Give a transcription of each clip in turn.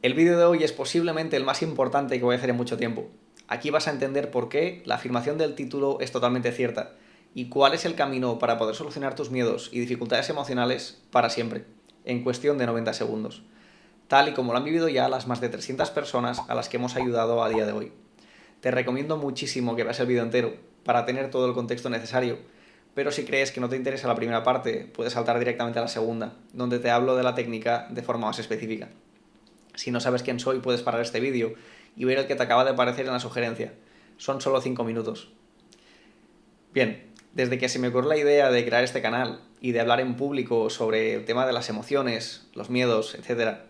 El vídeo de hoy es posiblemente el más importante que voy a hacer en mucho tiempo. Aquí vas a entender por qué la afirmación del título es totalmente cierta y cuál es el camino para poder solucionar tus miedos y dificultades emocionales para siempre, en cuestión de 90 segundos, tal y como lo han vivido ya las más de 300 personas a las que hemos ayudado a día de hoy. Te recomiendo muchísimo que veas el vídeo entero para tener todo el contexto necesario, pero si crees que no te interesa la primera parte, puedes saltar directamente a la segunda, donde te hablo de la técnica de forma más específica. Si no sabes quién soy, puedes parar este vídeo y ver el que te acaba de aparecer en la sugerencia. Son solo 5 minutos. Bien, desde que se me ocurrió la idea de crear este canal y de hablar en público sobre el tema de las emociones, los miedos, etc.,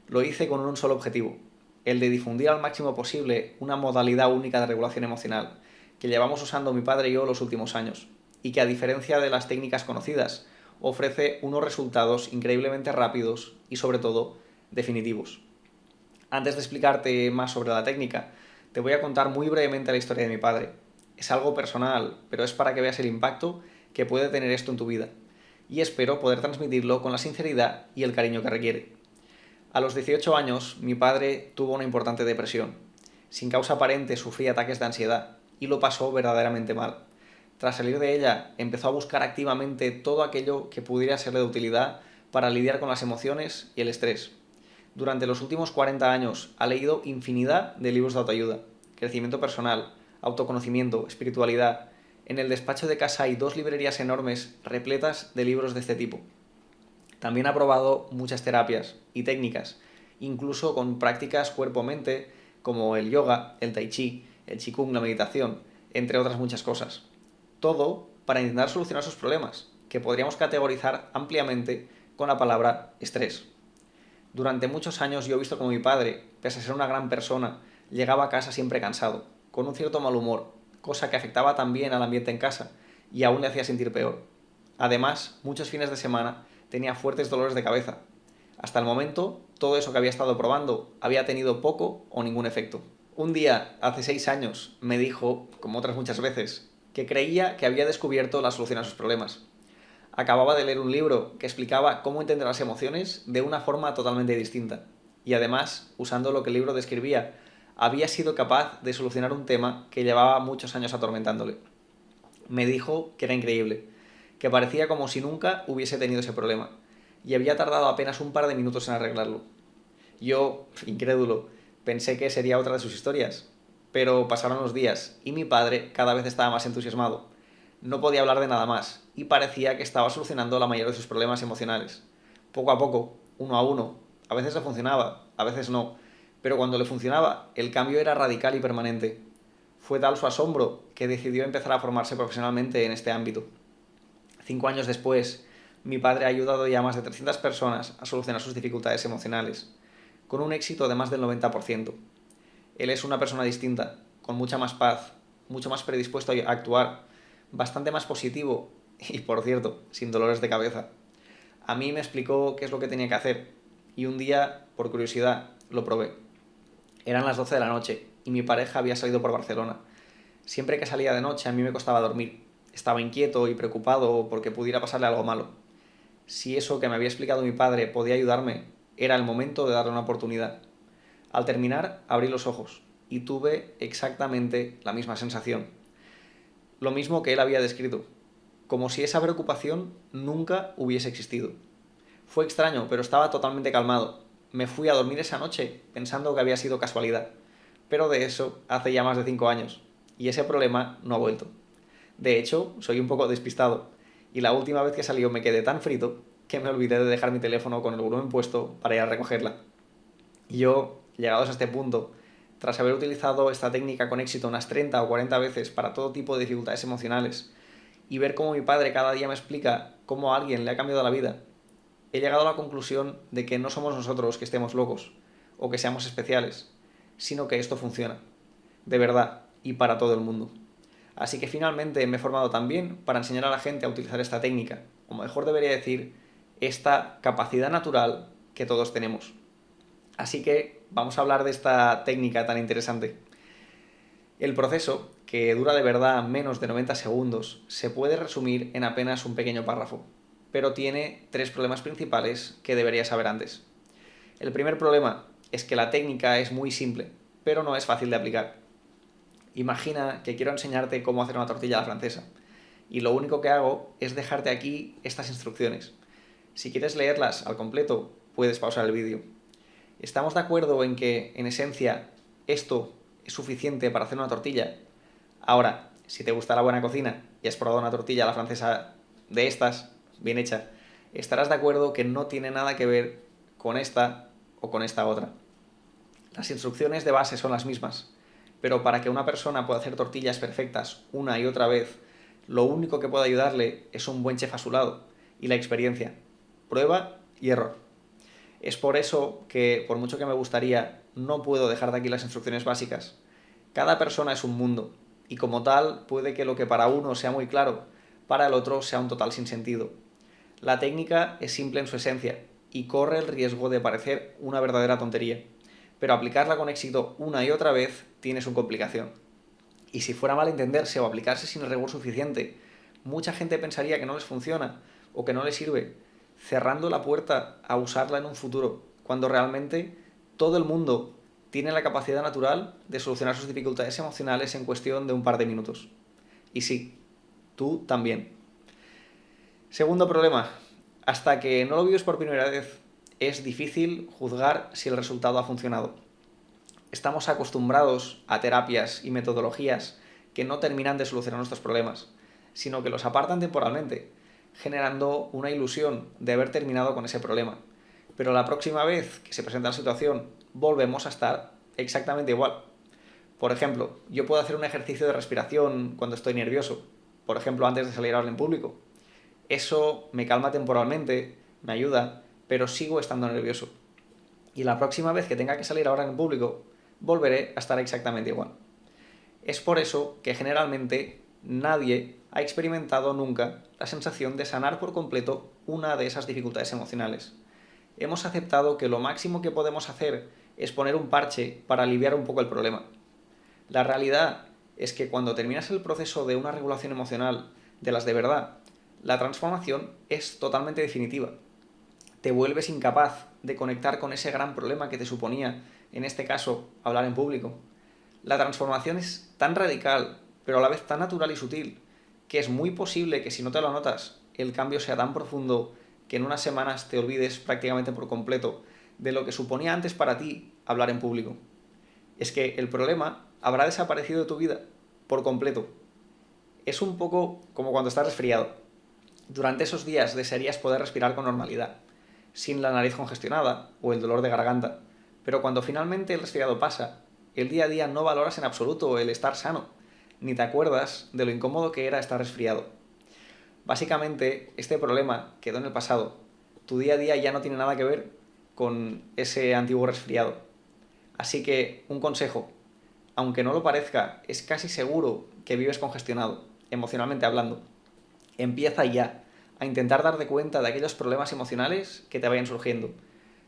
lo hice con un solo objetivo, el de difundir al máximo posible una modalidad única de regulación emocional que llevamos usando mi padre y yo los últimos años, y que a diferencia de las técnicas conocidas, ofrece unos resultados increíblemente rápidos y sobre todo definitivos. Antes de explicarte más sobre la técnica, te voy a contar muy brevemente la historia de mi padre. Es algo personal, pero es para que veas el impacto que puede tener esto en tu vida. Y espero poder transmitirlo con la sinceridad y el cariño que requiere. A los 18 años, mi padre tuvo una importante depresión. Sin causa aparente sufría ataques de ansiedad y lo pasó verdaderamente mal. Tras salir de ella, empezó a buscar activamente todo aquello que pudiera serle de utilidad para lidiar con las emociones y el estrés. Durante los últimos 40 años ha leído infinidad de libros de autoayuda, crecimiento personal, autoconocimiento, espiritualidad. En el despacho de casa hay 2 librerías enormes repletas de libros de este tipo. También ha probado muchas terapias y técnicas, incluso con prácticas cuerpo-mente como el yoga, el tai chi, el qigong, la meditación, entre otras muchas cosas. Todo para intentar solucionar sus problemas, que podríamos categorizar ampliamente con la palabra estrés. Durante muchos años yo he visto como mi padre, pese a ser una gran persona, llegaba a casa siempre cansado, con un cierto mal humor, cosa que afectaba también al ambiente en casa y aún le hacía sentir peor. Además, muchos fines de semana tenía fuertes dolores de cabeza. Hasta el momento, todo eso que había estado probando había tenido poco o ningún efecto. Un día, hace 6 años, me dijo, como otras muchas veces, que creía que había descubierto la solución a sus problemas. Acababa de leer un libro que explicaba cómo entender las emociones de una forma totalmente distinta. Y además, usando lo que el libro describía, había sido capaz de solucionar un tema que llevaba muchos años atormentándole. Me dijo que era increíble, que parecía como si nunca hubiese tenido ese problema, y había tardado apenas un par de minutos en arreglarlo. Yo, incrédulo, pensé que sería otra de sus historias, pero pasaron los días y mi padre cada vez estaba más entusiasmado. No podía hablar de nada más y parecía que estaba solucionando la mayoría de sus problemas emocionales. Poco a poco, uno a uno, a veces le funcionaba, a veces no, pero cuando le funcionaba, el cambio era radical y permanente. Fue tal su asombro que decidió empezar a formarse profesionalmente en este ámbito. 5 años después, mi padre ha ayudado ya a más de 300 personas a solucionar sus dificultades emocionales, con un éxito de más del 90%. Él es una persona distinta, con mucha más paz, mucho más predispuesto a actuar, bastante más positivo y, por cierto, sin dolores de cabeza. A mí me explicó qué es lo que tenía que hacer y un día, por curiosidad, lo probé. Eran las 12 de la noche y mi pareja había salido por Barcelona. Siempre que salía de noche a mí me costaba dormir. Estaba inquieto y preocupado porque pudiera pasarle algo malo. Si eso que me había explicado mi padre podía ayudarme, era el momento de darle una oportunidad. Al terminar, abrí los ojos y tuve exactamente la misma sensación. Lo mismo que él había descrito, como si esa preocupación nunca hubiese existido. Fue extraño, pero estaba totalmente calmado. Me fui a dormir esa noche pensando que había sido casualidad, pero de eso hace ya más de 5 años, y ese problema no ha vuelto. De hecho, soy un poco despistado, y la última vez que salió me quedé tan frito que me olvidé de dejar mi teléfono con el volumen puesto para ir a recogerla. Y yo, llegados a este punto, tras haber utilizado esta técnica con éxito unas 30 o 40 veces para todo tipo de dificultades emocionales, y ver cómo mi padre cada día me explica cómo a alguien le ha cambiado la vida, he llegado a la conclusión de que no somos nosotros los que estemos locos o que seamos especiales, sino que esto funciona, de verdad y para todo el mundo. Así que finalmente me he formado también para enseñar a la gente a utilizar esta técnica, o mejor debería decir, esta capacidad natural que todos tenemos. Así que vamos a hablar de esta técnica tan interesante. El proceso, que dura de verdad menos de 90 segundos, se puede resumir en apenas un pequeño párrafo, pero tiene 3 problemas principales que deberías saber antes. El primer problema es que la técnica es muy simple, pero no es fácil de aplicar. Imagina que quiero enseñarte cómo hacer una tortilla a la francesa, y lo único que hago es dejarte aquí estas instrucciones. Si quieres leerlas al completo, puedes pausar el vídeo. ¿Estamos de acuerdo en que, en esencia, esto es suficiente para hacer una tortilla? Ahora, si te gusta la buena cocina y has probado una tortilla a la francesa de estas, bien hecha, estarás de acuerdo que no tiene nada que ver con esta o con esta otra. Las instrucciones de base son las mismas, pero para que una persona pueda hacer tortillas perfectas una y otra vez, lo único que puede ayudarle es un buen chef a su lado y la experiencia. Prueba y error. Es por eso que, por mucho que me gustaría, no puedo dejar de aquí las instrucciones básicas. Cada persona es un mundo, y como tal, puede que lo que para uno sea muy claro, para el otro sea un total sinsentido. La técnica es simple en su esencia, y corre el riesgo de parecer una verdadera tontería, pero aplicarla con éxito una y otra vez tiene su complicación. Y si fuera mal entenderse o aplicarse sin el rigor suficiente, mucha gente pensaría que no les funciona o que no les sirve, cerrando la puerta a usarla en un futuro, cuando realmente todo el mundo tiene la capacidad natural de solucionar sus dificultades emocionales en cuestión de un par de minutos. Y sí, tú también. Segundo problema, hasta que no lo vives por primera vez, es difícil juzgar si el resultado ha funcionado. Estamos acostumbrados a terapias y metodologías que no terminan de solucionar nuestros problemas, sino que los apartan temporalmente, generando una ilusión de haber terminado con ese problema. Pero la próxima vez que se presenta la situación, volvemos a estar exactamente igual. Por ejemplo, yo puedo hacer un ejercicio de respiración cuando estoy nervioso, por ejemplo, antes de salir a hablar en público. Eso me calma temporalmente, me ayuda, pero sigo estando nervioso. Y la próxima vez que tenga que salir a hablar en público, volveré a estar exactamente igual. Es por eso que generalmente nadie ha experimentado nunca la sensación de sanar por completo una de esas dificultades emocionales. Hemos aceptado que lo máximo que podemos hacer es poner un parche para aliviar un poco el problema. La realidad es que cuando terminas el proceso de una regulación emocional, de las de verdad, la transformación es totalmente definitiva. Te vuelves incapaz de conectar con ese gran problema que te suponía, en este caso, hablar en público. La transformación es tan radical, pero a la vez tan natural y sutil, que es muy posible que si no te lo notas, el cambio sea tan profundo que en unas semanas te olvides prácticamente por completo de lo que suponía antes para ti hablar en público. Es que el problema habrá desaparecido de tu vida por completo. Es un poco como cuando estás resfriado. Durante esos días desearías poder respirar con normalidad, sin la nariz congestionada o el dolor de garganta, pero cuando finalmente el resfriado pasa, el día a día no valoras en absoluto el estar sano, ni te acuerdas de lo incómodo que era estar resfriado. Básicamente, este problema quedó en el pasado. Tu día a día ya no tiene nada que ver con ese antiguo resfriado. Así que, un consejo, aunque no lo parezca, es casi seguro que vives congestionado, emocionalmente hablando. Empieza ya a intentar darte cuenta de aquellos problemas emocionales que te vayan surgiendo.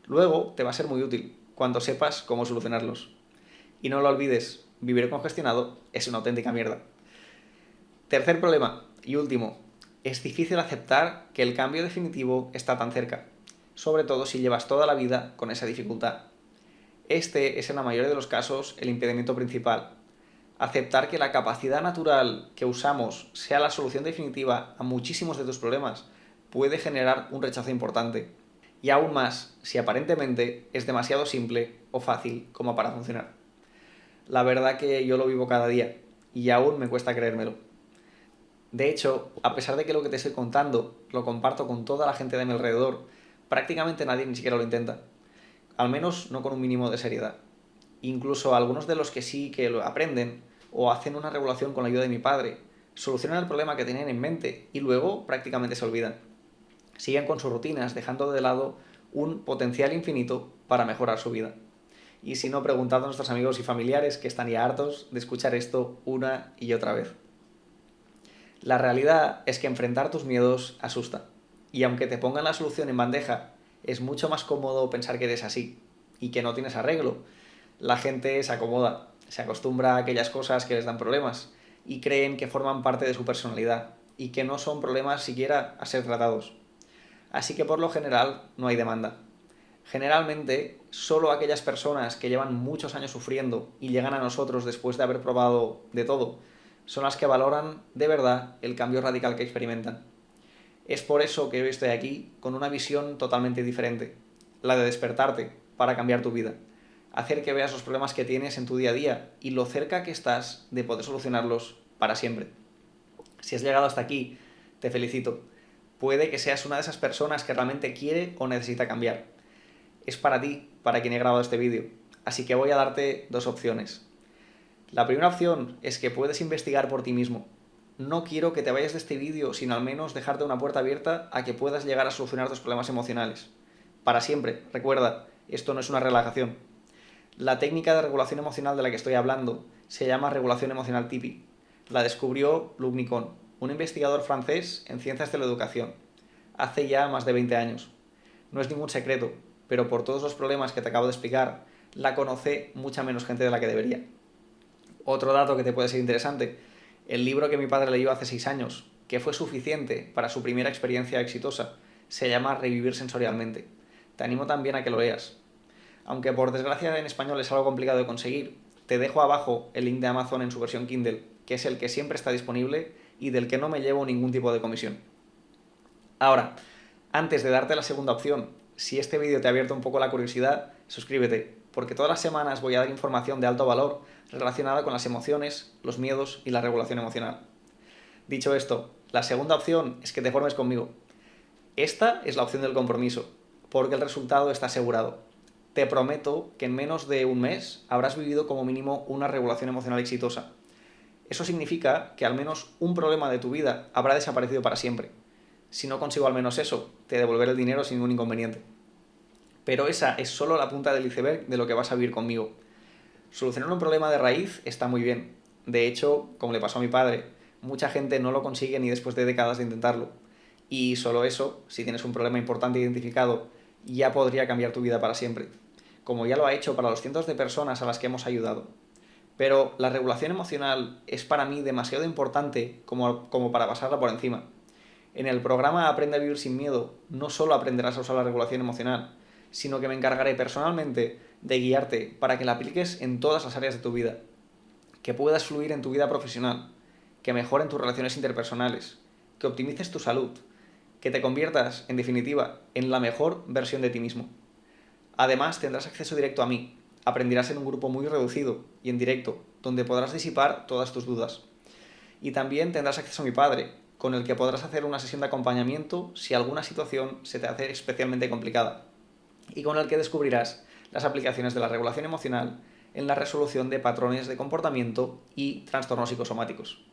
Luego te va a ser muy útil cuando sepas cómo solucionarlos. Y no lo olvides, vivir congestionado es una auténtica mierda. Tercer problema y último, es difícil aceptar que el cambio definitivo está tan cerca, sobre todo si llevas toda la vida con esa dificultad. Este es en la mayoría de los casos el impedimento principal. Aceptar que la capacidad natural que usamos sea la solución definitiva a muchísimos de tus problemas puede generar un rechazo importante. Y aún más si aparentemente es demasiado simple o fácil como para funcionar. La verdad que yo lo vivo cada día y aún me cuesta creérmelo. De hecho, a pesar de que lo que te estoy contando lo comparto con toda la gente de mi alrededor, prácticamente nadie ni siquiera lo intenta. Al menos no con un mínimo de seriedad. Incluso algunos de los que sí que lo aprenden o hacen una regulación con la ayuda de mi padre, solucionan el problema que tenían en mente y luego prácticamente se olvidan. Siguen con sus rutinas, dejando de lado un potencial infinito para mejorar su vida. Y si no, preguntad a nuestros amigos y familiares que están ya hartos de escuchar esto una y otra vez. La realidad es que enfrentar tus miedos asusta. Y aunque te pongan la solución en bandeja, es mucho más cómodo pensar que eres así y que no tienes arreglo. La gente se acomoda, se acostumbra a aquellas cosas que les dan problemas y creen que forman parte de su personalidad y que no son problemas siquiera a ser tratados. Así que por lo general no hay demanda. Generalmente, solo aquellas personas que llevan muchos años sufriendo y llegan a nosotros después de haber probado de todo, son las que valoran de verdad el cambio radical que experimentan. Es por eso que hoy estoy aquí con una visión totalmente diferente, la de despertarte para cambiar tu vida, hacer que veas los problemas que tienes en tu día a día y lo cerca que estás de poder solucionarlos para siempre. Si has llegado hasta aquí, te felicito. Puede que seas una de esas personas que realmente quiere o necesita cambiar. Es para ti, para quien he grabado este vídeo, así que voy a darte dos opciones. La primera opción es que puedes investigar por ti mismo. No quiero que te vayas de este vídeo sin al menos dejarte una puerta abierta a que puedas llegar a solucionar tus problemas emocionales. Para siempre, recuerda, esto no es una relajación. La técnica de regulación emocional de la que estoy hablando se llama regulación emocional TIPI. La descubrió Luc Nicon, un investigador francés en ciencias de la educación, hace ya más de 20 años. No es ningún secreto, pero por todos los problemas que te acabo de explicar, la conoce mucha menos gente de la que debería. Otro dato que te puede ser interesante, el libro que mi padre leyó hace 6 años, que fue suficiente para su primera experiencia exitosa, se llama Revivir sensorialmente. Te animo también a que lo leas. Aunque por desgracia en español es algo complicado de conseguir, te dejo abajo el link de Amazon en su versión Kindle, que es el que siempre está disponible y del que no me llevo ningún tipo de comisión. Ahora, antes de darte la segunda opción, si este vídeo te ha abierto un poco la curiosidad, suscríbete, porque todas las semanas voy a dar información de alto valor relacionada con las emociones, los miedos y la regulación emocional. Dicho esto, la segunda opción es que te formes conmigo. Esta es la opción del compromiso, porque el resultado está asegurado. Te prometo que en menos de un mes habrás vivido como mínimo una regulación emocional exitosa. Eso significa que al menos un problema de tu vida habrá desaparecido para siempre. Si no consigo al menos eso, te devolveré el dinero sin ningún inconveniente. Pero esa es solo la punta del iceberg de lo que vas a vivir conmigo. Solucionar un problema de raíz está muy bien. De hecho, como le pasó a mi padre, mucha gente no lo consigue ni después de décadas de intentarlo. Y solo eso, si tienes un problema importante identificado, ya podría cambiar tu vida para siempre, como ya lo ha hecho para los cientos de personas a las que hemos ayudado. Pero la regulación emocional es para mí demasiado importante como para pasarla por encima. En el programa Aprende a vivir sin miedo, no solo aprenderás a usar la regulación emocional, sino que me encargaré personalmente de guiarte para que la apliques en todas las áreas de tu vida, que puedas fluir en tu vida profesional, que mejoren tus relaciones interpersonales, que optimices tu salud, que te conviertas, en definitiva, en la mejor versión de ti mismo. Además, tendrás acceso directo a mí, aprenderás en un grupo muy reducido y en directo, donde podrás disipar todas tus dudas. Y también tendrás acceso a mi padre, con el que podrás hacer una sesión de acompañamiento si alguna situación se te hace especialmente complicada, y con el que descubrirás las aplicaciones de la regulación emocional en la resolución de patrones de comportamiento y trastornos psicosomáticos.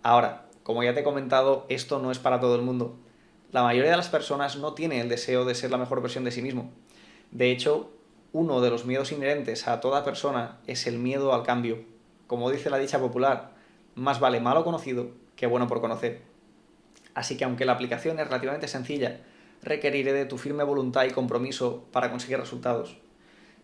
Ahora, como ya te he comentado, esto no es para todo el mundo. La mayoría de las personas no tiene el deseo de ser la mejor versión de sí mismo. De hecho, uno de los miedos inherentes a toda persona es el miedo al cambio. Como dice la dicha popular, más vale malo conocido que bueno por conocer. Así que aunque la aplicación es relativamente sencilla, requeriré de tu firme voluntad y compromiso para conseguir resultados.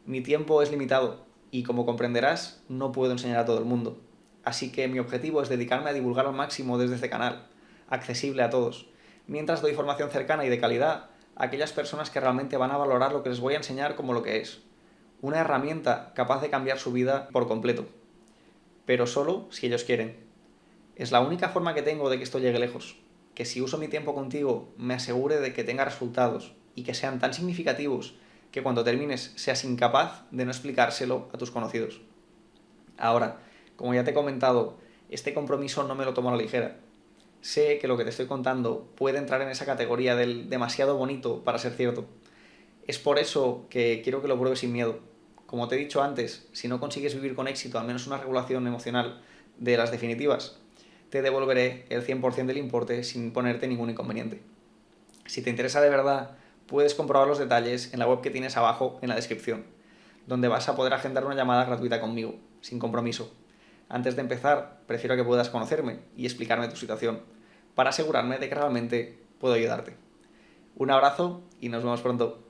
Mi tiempo es limitado y, como comprenderás, no puedo enseñar a todo el mundo. Así que mi objetivo es dedicarme a divulgar al máximo desde este canal, accesible a todos, mientras doy formación cercana y de calidad a aquellas personas que realmente van a valorar lo que les voy a enseñar como lo que es, una herramienta capaz de cambiar su vida por completo, pero solo si ellos quieren. Es la única forma que tengo de que esto llegue lejos, que si uso mi tiempo contigo me asegure de que tenga resultados y que sean tan significativos que cuando termines seas incapaz de no explicárselo a tus conocidos. Ahora, como ya te he comentado, este compromiso no me lo tomo a la ligera. Sé que lo que te estoy contando puede entrar en esa categoría del demasiado bonito para ser cierto. Es por eso que quiero que lo pruebes sin miedo. Como te he dicho antes, si no consigues vivir con éxito al menos una regulación emocional de las definitivas, te devolveré el 100% del importe sin ponerte ningún inconveniente. Si te interesa de verdad, puedes comprobar los detalles en la web que tienes abajo en la descripción, donde vas a poder agendar una llamada gratuita conmigo, sin compromiso. Antes de empezar, prefiero que puedas conocerme y explicarme tu situación, para asegurarme de que realmente puedo ayudarte. Un abrazo y nos vemos pronto.